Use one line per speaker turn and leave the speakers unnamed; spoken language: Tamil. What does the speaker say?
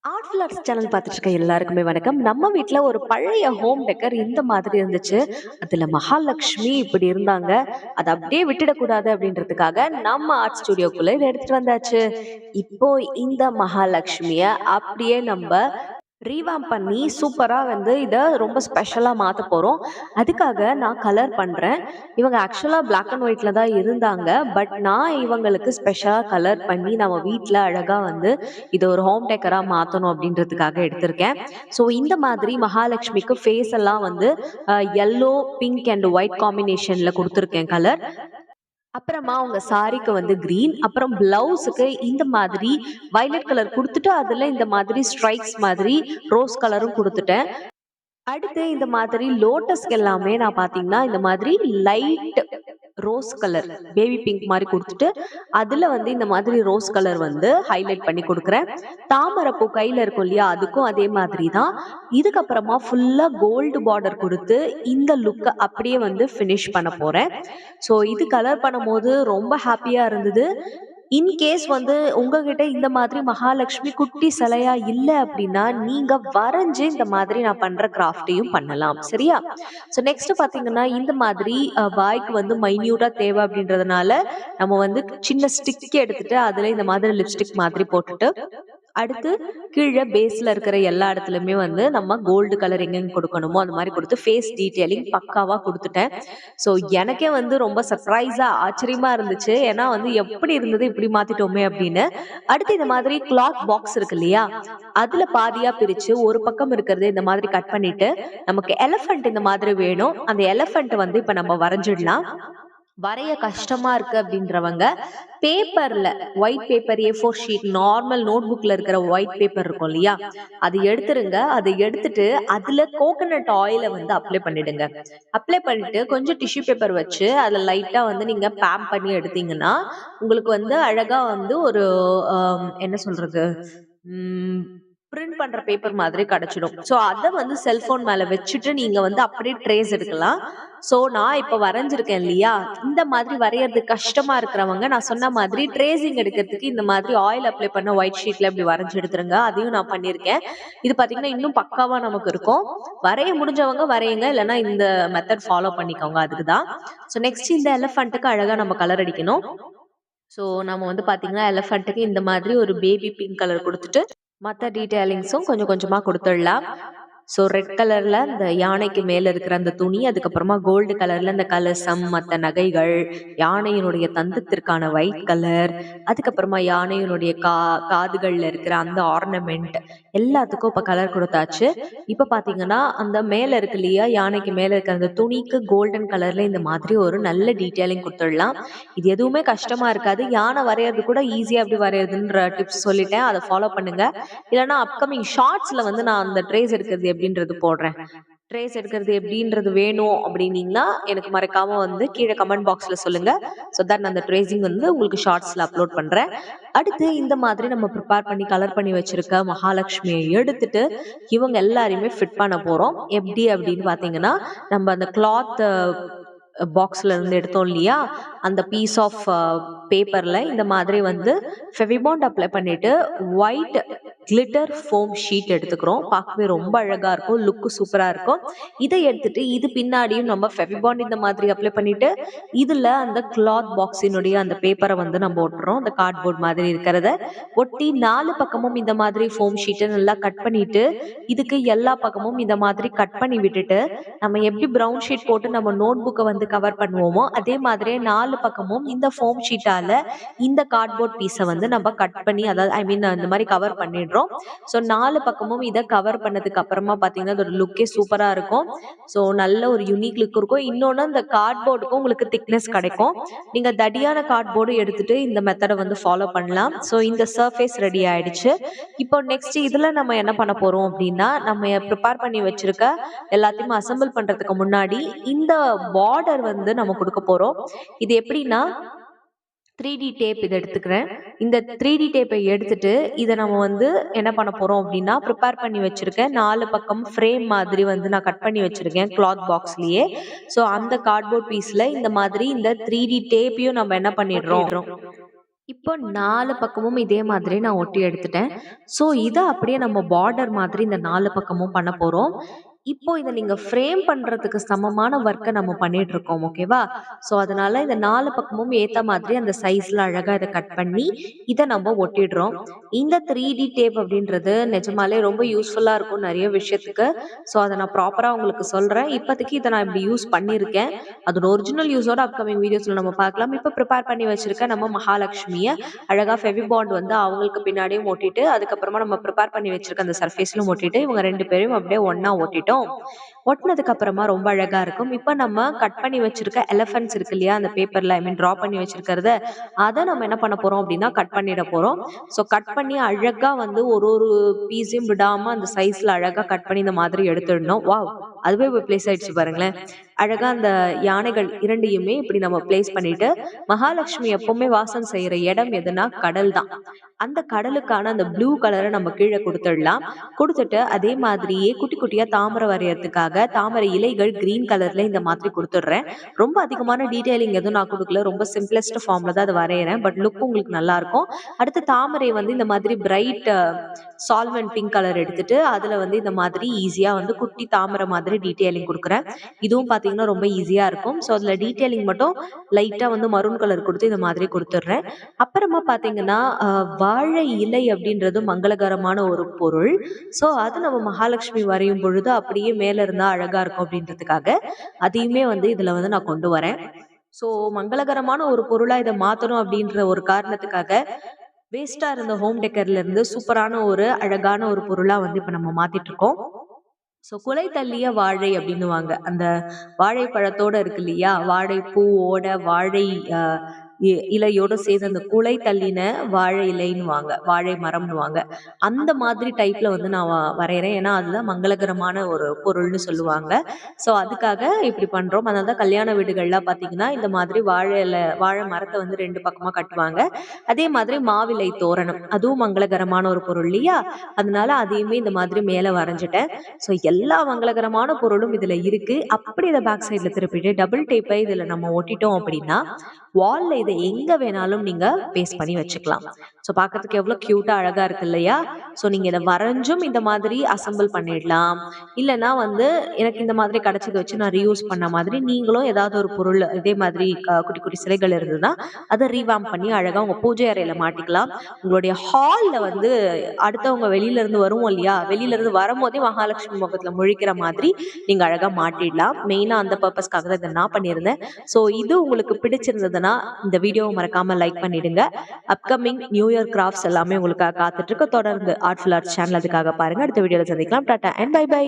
ஆர்ட் ஃபிளார்ஸ் சேனல் பார்த்துட்டு இருக்க எல்லாருக்குமே வணக்கம். நம்ம வீட்ல ஒரு பழைய ஹோம் டெக்கர் இந்த மாதிரி இருந்துச்சு. அதுல மகாலட்சுமி இப்படி இருந்தாங்க. அத அப்படியே விட்டுடக்கூடாது அப்படின்றதுக்காக நம்ம ஆர்ட் ஸ்டுடியோக்குள்ள இத எடுத்துட்டு வந்தாச்சு. இப்போ இந்த மகாலட்சுமிய அப்படியே நம்ம ரீவாம்ப் பண்ணி சூப்பரா இத ரொம்ப ஸ்பெஷலா மாத்த போறோம். அதுக்காக நான் கலர் பண்றேன். இவங்க ஆக்சுவலா பிளாக் அண்ட் ஒயிட்ல தான் இருந்தாங்க. பட் நான் இவங்களுக்கு ஸ்பெஷலா கலர் பண்ணி நம்ம வீட்ல அழகா இத ஒரு ஹோம் டெக்கரா மாத்தணும் அப்படின்றதுக்காக எடுத்திருக்கேன். ஸோ இந்த மாதிரி மகாலட்சுமிக்கு ஃபேஸ் எல்லாம் எல்லோ, பிங்க் அண்ட் ஒயிட் காம்பினேஷன்ல குடுத்துருக்கேன் கலர். அப்புறமா உங்க சாரிக்கு கிரீன், அப்புறம் பிளவுஸுக்கு இந்த மாதிரி வயலட் கலர் குடுத்துட்டு, அதுல இந்த மாதிரி ஸ்ட்ரைப்ஸ் மாதிரி ரோஸ் கலரும் குடுத்துட்டேன். அடுத்து இந்த மாதிரி லோட்டஸ்க்கு எல்லாமே நான் பாத்தீங்கன்னா, இந்த மாதிரி light rose colour, baby pink மாரி குடுத்துட்டு, அதுல இந்த மாதிரி ரோஸ் கலர் ஹைலைட் பண்ணி குடுக்குறேன். தாமரைப்பூ கையில இருக்கும் இல்லையா? அதுக்கும் அதே மாதிரி தான். இதுக்கப்புறமா ஃபுல்லா கோல்டு பார்டர் குடுத்து, இந்த லுக்க அப்படியே ஃபினிஷ் பண்ண போறேன். ஸோ இது கலர் பண்ணும்போது ரொம்ப ஹாப்பியா இருந்தது. இன்கேஸ் உங்ககிட்ட இந்த மாதிரி மகாலட்சுமி குட்டி சிலையா இல்ல அப்படின்னா, நீங்க வரைஞ்சு இந்த மாதிரி நான் பண்ற கிராஃப்ட்டையும் பண்ணலாம். சரியா? ஸோ நெக்ஸ்ட் பாத்தீங்கன்னா, இந்த மாதிரி பாய்க்கு மைன்யூட்டா தேவை அப்படின்றதுனால, நம்ம சின்ன ஸ்டிக் எடுத்துட்டு, அதுல இந்த மாதிரி லிப்ஸ்டிக் மாதிரி போட்டுட்டு, அடுத்து கீழே பேஸ்ல இருக்கிற எல்லா இடத்துலயுமே நம்ம கோல்டு கலர் எங்கெங்க கொடுக்கணுமோ அந்த மாதிரி கொடுத்து ஃபேஸ் டீடைலிங் பக்காவா கொடுத்துட்டேன். ஸோ எனக்கே ரொம்ப சர்ப்ரைஸா ஆச்சரியமா இருந்துச்சு. ஏன்னா எப்படி இருந்தது இப்படி மாத்திட்டோமே அப்படின்னு. அடுத்து இந்த மாதிரி கிளாத் பாக்ஸ் இருக்கு இல்லையா, அதுல பாதியா பிரிச்சு ஒரு பக்கம் இருக்கிறது இந்த மாதிரி கட் பண்ணிட்டு, நமக்கு எலிஃபண்ட் இந்த மாதிரி வேணும். அந்த எலிஃபண்ட் இப்ப நம்ம வரைஞ்சிடலாம். வரைய கஷ்டமா இருக்கு அப்படின்றவங்க பேப்பர்ல, white paper, A4 sheet, normal நோட் புக்ல இருக்கிற ஒயிட் பேப்பர் இருக்கும் இல்லையா, அது எடுத்துருங்க. அதை எடுத்துட்டு அதுல கோகனட் ஆயில அப்ளை பண்ணிடுங்க. அப்ளை பண்ணிட்டு கொஞ்சம் டிஷ்யூ பேப்பர் வச்சு அதுல லைட்டா நீங்க பேம் பண்ணி எடுத்தீங்கன்னா, உங்களுக்கு அழகா ஒரு என்ன சொல்றது, பிரிண்ட் பண்ற பேப்பர் மாதிரி கிடைச்சிடும். சோ அத செல்போன் மேல வச்சுட்டு நீங்க அப்படியே ட்ரேஸ் எடுக்கலாம். சோ நான் இப்ப வரைஞ்சிருக்கேன் இல்லையா, இந்த மாதிரி வரையறது கஷ்டமா இருக்கிறவங்க நான் சொன்ன மாதிரி ட்ரேசிங் எடுக்கிறதுக்கு இந்த மாதிரி ஆயில் அப்ளை பண்ண ஒயிட் ஷீட்ல இப்படி வரைஞ்சு எடுத்துருங்க. அதையும் நான் பண்ணிருக்கேன். இது பாத்தீங்கன்னா இன்னும் பக்காவா நமக்கு இருக்கும். வரைய முடிஞ்சவங்க வரையுங்க, இல்லைன்னா இந்த மெத்தட் ஃபாலோ பண்ணிக்கோங்க. அதுக்குதான். சோ நெக்ஸ்ட் இந்த எலிஃபண்ட்டுக்கு அழகா நம்ம கலர் அடிக்கணும். சோ நம்ம பாத்தீங்கன்னா எலிஃபண்ட்டுக்கு இந்த மாதிரி ஒரு பேபி பிங்க் கலர் கொடுத்துட்டு மற்ற டீடைலிங்ஸும் கொஞ்சம் கொஞ்சமா கொடுத்துடலாம். ஸோ ரெட் கலர்ல இந்த யானைக்கு மேல இருக்கிற அந்த துணி, அதுக்கப்புறமா கோல்டு கலர்ல இந்த கலசம், மற்ற நகைகள், யானையினுடைய தந்தத்திற்கான ஒயிட் கலர், அதுக்கப்புறமா யானையினுடைய காதுகள்ல இருக்கிற அந்த ஆர்னமெண்ட் எல்லாத்துக்கும் இப்ப கலர் கொடுத்தாச்சு. இப்ப பாத்தீங்கன்னா அந்த மேல இருக்கு இல்லையா, யானைக்கு மேல இருக்கிற அந்த துணிக்கு கோல்டன் கலர்ல இந்த மாதிரி ஒரு நல்ல டீடைலிங் கொடுத்துடலாம். இது எதுவுமே கஷ்டமா இருக்காது. யானை வரையறது கூட ஈஸியா எப்படி வரையறதுன்ற டிப்ஸ் சொல்லிட்டேன், அதை ஃபாலோ பண்ணுங்க. இல்லைன்னா அப்கமிங் ஷார்ட்ஸ்ல நான் அந்த ட்ரேஸ் எடுக்கிறது எப்படின்றது போடுறேன். ட்ரேஸ் எடுக்கிறது எப்படின்றது வேணும் அப்படின்னீங்கன்னா எனக்கு மறக்காம கீழே கமெண்ட் பாக்ஸ்ல சொல்லுங்க. ஸோ தட் அந்த ட்ரேசிங் உங்களுக்கு ஷார்ட்ஸ்ல அப்லோட் பண்றேன். அடுத்து இந்த மாதிரி நம்ம ப்ரிப்பேர் பண்ணி கலர் பண்ணி வச்சிருக்க மகாலட்சுமியை எடுத்துட்டு இவங்க எல்லாரையுமே ஃபிட் பண்ண போறோம். எப்படி அப்படின்னு பாத்தீங்கன்னா, நம்ம அந்த கிளாத் பாக்ஸ்ல இருந்து எடுத்தோம் இல்லையா, அந்த பீஸ் ஆஃப் பேப்பர்ல இந்த மாதிரி ஃபெவிபாண்ட் அப்ளை பண்ணிட்டு ஒயிட் கிளிட்டர் ஃபோம் ஷீட் எடுத்துக்கிறோம். பார்க்கவே ரொம்ப அழகா இருக்கும், லுக்கு சூப்பரா இருக்கும். இதை எடுத்துட்டு இது பின்னாடியும் நம்ம ஃபெவிபாண்ட் இந்த மாதிரி அப்ளை பண்ணிட்டு இதுல அந்த கிளாத் பாக்ஸினுடைய அந்த பேப்பரை நம்ம ஒட்டுறோம். அந்த கார்ட்போர்ட் மாதிரி இருக்கிறத ஒட்டி 4 பக்கமும் இந்த மாதிரி ஃபோம் ஷீட்டை நல்லா கட் பண்ணிட்டு, இதுக்கு எல்லா பக்கமும் இந்த மாதிரி கட் பண்ணி விட்டுட்டு, நம்ம எப்படி ப்ரௌன் ஷீட் போட்டு நம்ம நோட் புக்கை கவர் பண்ணுவோமோ அதே மாதிரியே 4 பக்கமும் இந்த ஃபோம் ஷீட்டால இந்த கார்ட்போர்ட் பீஸை நம்ம கட் பண்ணி, அதாவது ஐ மீன் இந்த மாதிரி கவர் பண்ணிடுறோம். ஸோ 4 பக்கமும் இதை கவர் பண்ணதுக்கு அப்புறமா பாத்தீங்கன்னா அதோட லுக்கே சூப்பரா இருக்கும். ஸோ நல்ல ஒரு யூனிக் லுக் இருக்கும். இன்னொன்னு அந்த கார்ட்போர்டுக்கும் உங்களுக்கு திக்னஸ் கிடைக்கும். நீங்க தடியான கார்ட்போர்டு எடுத்துட்டு இந்த மெத்தடை ஃபாலோ பண்ணலாம். ஸோ இந்த சர்ஃபேஸ் ரெடி ஆயிடுச்சு. இப்போ நெக்ஸ்ட் இதுல நம்ம என்ன பண்ண போறோம் அப்படின்னா, நம்ம ப்ரிப்பேர் பண்ணி வச்சிருக்க எல்லாத்தையும் அசம்பிள் பண்றதுக்கு முன்னாடி இந்த பார்டர் நம்ம கொடுக்க போறோம். இது எப்படின்னா 3D டேப் இதை எடுத்துக்கிறேன். இந்த 3D டேப்பை எடுத்துட்டு இதை நம்ம என்ன பண்ண போறோம் அப்படின்னா, ப்ரிப்பேர் பண்ணி வச்சிருக்கேன் 4 பக்கம் ஃப்ரேம் மாதிரி நான் கட் பண்ணி வச்சிருக்கேன் கிளாத் பாக்ஸ்லயே. ஸோ அந்த கார்ட்போர்ட் பீஸ்ல இந்த மாதிரி இந்த 3D டேப்பையும் நம்ம என்ன பண்ணிடுறோம், இப்போ 4 பக்கமும் இதே மாதிரி நான் ஒட்டி எடுத்துட்டேன். ஸோ இத அப்படியே நம்ம பார்டர் மாதிரி இந்த 4 பக்கமும் பண்ண போறோம். இப்போ இத நீங்க ஃப்ரேம் பண்றதுக்கு சமமான ஒர்க்க நம்ம பண்ணிட்டு இருக்கோம். ஓகேவா? ஸோ அதனால இந்த 4 பக்கமும் ஏத்த மாதிரி அந்த சைஸ்ல அழகா இத கட் பண்ணி, இத நம்ம ஒட்டிடுறோம். இந்த 3டி டேப் அப்படின்றது நிஜமாலே ரொம்ப யூஸ்ஃபுல்லா இருக்கும் நெறைய விஷயத்துக்கு. ஸோ அத நான் ப்ராப்பரா உங்களுக்கு சொல்றேன். இப்போதைக்கு இத நான் இப்படி யூஸ் பண்ணியிருக்கேன். அதோட ஒரிஜினல் யூஸோட அப்கமிங் வீடியோஸ்ல நம்ம பார்க்கலாம். இப்ப ப்ரிப்பேர் பண்ணி வச்சிருக்க நம்ம மகாலட்சுமிய அழகா ஃபெவிபாண்ட் வந்து அவங்களுக்கு பின்னாடியும் ஒட்டிட்டு, அதுக்கப்புறமா நம்ம ப்ரிப்பேர் பண்ணி வச்சிருக்க அந்த சர்ஃபேஸ்லும் ஒட்டிட்டு, இவங்க 2 பேரையும் அப்படியே ஒண்ணா ஒட்டிட்டோம். ஒட்டுனதுக்கு அப்புறமா ரொம்ப அழகா இருக்கும். இப்ப நம்ம கட் பண்ணி வச்சிருக்க எலிஃபண்ட்ஸ் இருக்கு இல்லையா? அந்த பேப்பர்ல டிரா பண்ணி வச்சிருக்கிறத, அத நம்ம என்ன பண்ண போறோம் அப்படின்னா, கட் பண்ணிட போறோம். ஸோ கட் பண்ணி அழகா வந்து ஒரு ஒரு பீஸையும் விடாம அந்த சைஸ்ல அழகா கட் பண்ணி இந்த மாதிரி எடுத்துடணும். வாவ்! அதுவே இப்ப பிளேஸ் ஆயிடுச்சு பாருங்களேன். அழகா அந்த யானைகள் 2யுமே இப்படி நம்ம பிளேஸ் பண்ணிட்டு, மகாலட்சுமி எப்பவுமே வாசம் செய்யற இடம் எதுனா கடல் தான். அந்த கடலுக்கான அந்த ப்ளூ கலர நம்ம கீழ குடுத்துடலாம். குடுத்துட்டு அதே மாதிரியே குட்டி குட்டியா தாமரை வரையறதுக்காக தாமரை இலைகள் கிரீன் கலர்ல இந்த மாதிரி குடுத்துடுறேன். ரொம்ப அதிகமான டீட்டெயிலிங் எதுவும் நான் குடுக்கல. ரொம்ப சிம்ப்ளஸ்ட் ஃபார்ம்ல தான் அத வரையறேன். பட் லுக் உங்களுக்கு நல்லா இருக்கும். அடுத்து தாமரை வந்து இந்த மாதிரி பிரைட் சால்வெண்ட் பிங்க் கலர் எடுத்துட்டு, அதுல வந்து இந்த மாதிரி ஈஸியா வந்து குட்டி தாமரை மாதிரி டீட்டெயிலிங் குடுக்குறேன். இதுவும் பார்த்தீங்கன்னா ரொம்ப ஈஸியா இருக்கும். ஸோ அதுல டீட்டெயிலிங் மட்டும் லைட்டா வந்து மரூன் கலர் குடுத்து இந்த மாதிரி குடுத்துடுறேன். அப்புறமா பார்த்தீங்கன்னா, வாழை இலை அப்படின்றது மங்களகரமான ஒரு பொருள். ஸோ அது நம்ம மகாலட்சுமி வரையும் பொழுது அப்படியே மேல இருந்தா அழகா இருக்கும் அப்படின்றதுக்காக, அதையுமே வந்து இதுல வந்து நான் கொண்டு வரேன். ஸோ மங்களகரமான ஒரு பொருளா இத மாத்தணும் அப்படின்ற ஒரு காரணத்துக்காக, வேஸ்ட்டா இருந்த ஹோம் டெக்கர்ல இருந்து சூப்பரான ஒரு அழகான ஒரு பொருளா வந்து இப்ப நம்ம மாத்திட்டு இருக்கோம். ஸோ குலை தள்ளிய வாழை அப்படின்னுவாங்க. அந்த வாழைப்பழத்தோட இருக்கு இல்லையா? வாழைப்பூவோட வாழை அ இலையோட சேர்ந்து அந்த குலை தள்ளின வாழை இலைன்னுவாங்க. வாழை மரம்னுவாங்க. அந்த மாதிரி டைப்ல வந்து நான் வரையறேன். ஏன்னா, அதுதான் மங்களகரமான ஒரு பொருள்னு சொல்லுவாங்க. ஸோ அதுக்காக இப்படி பண்றோம். அதனால தான் கல்யாண வீடுகள்லாம் பார்த்தீங்கன்னா, இந்த மாதிரி வாழை மரத்த வந்து 2 பக்கமா கட்டுவாங்க. அதே மாதிரி மாவிலை தோரணம். அதுவும் மங்களகரமான ஒரு பொருள் இல்லையா? அதனால அதையுமே இந்த மாதிரி மேல வரைஞ்சுட்டேன். ஸோ எல்லா மங்களகரமான பொருளும் இதுல இருக்கு. அப்படி இத பேக் சைட்ல திருப்பிட்டு டபுள் டேப்பை இதுல நம்ம ஒட்டிட்டோம் அப்படின்னா, வால்ல இத எங்க வேணாலும் நீங்க பேஸ்ட் பண்ணி வச்சுக்கலாம். ஸோ பார்க்கறதுக்கு எவ்வளோ கியூட்டா அழகா இருக்கு இல்லையா? ஸோ நீங்க இத வரைஞ்சும் இந்த மாதிரி அசெம்பிள் பண்ணிடலாம். இல்லன்னா வந்து எனக்கு இந்த மாதிரி கிடைச்சத வச்சு நான் ரீயூஸ் பண்ண மாதிரி நீங்களும் ஏதாவது ஒரு பொருள் இதே மாதிரி குட்டி குட்டி சிலைகள் இருந்ததுன்னா, அத ரீவாம்ப் பண்ணி அழகா உங்க பூஜை அறையில மாட்டிக்கலாம். உங்களுடைய ஹால்ல வந்து அடுத்தவங்க வெளியில இருந்து வருவோம் இல்லையா? வெளியில இருந்து வரும்போதே மகாலட்சுமி முகத்துல முழிக்கிற மாதிரி நீங்க அழகா மாட்டிடலாம். மெயினா அந்த பர்ப்பஸ்க்காக தான் இத நான் பண்ணியிருந்தேன். ஸோ இது உங்களுக்கு பிடிச்சிருந்ததுன்னா, இந்த வீடியோவ மறக்காம லைக் பண்ணிடுங்க. அப்கமிங் நியூ இயர் கிராஃப்ட்ஸ் எல்லாமே உங்களுக்காக காத்துட்டு இருக்கு. தொடர்ந்து ஆர்ட்ஃபுல் ஆர்ட்ஸ் சேனல் அதுக்காக பாருங்க. அடுத்த வீடியோல சந்திக்கலாம். Tata and bye by.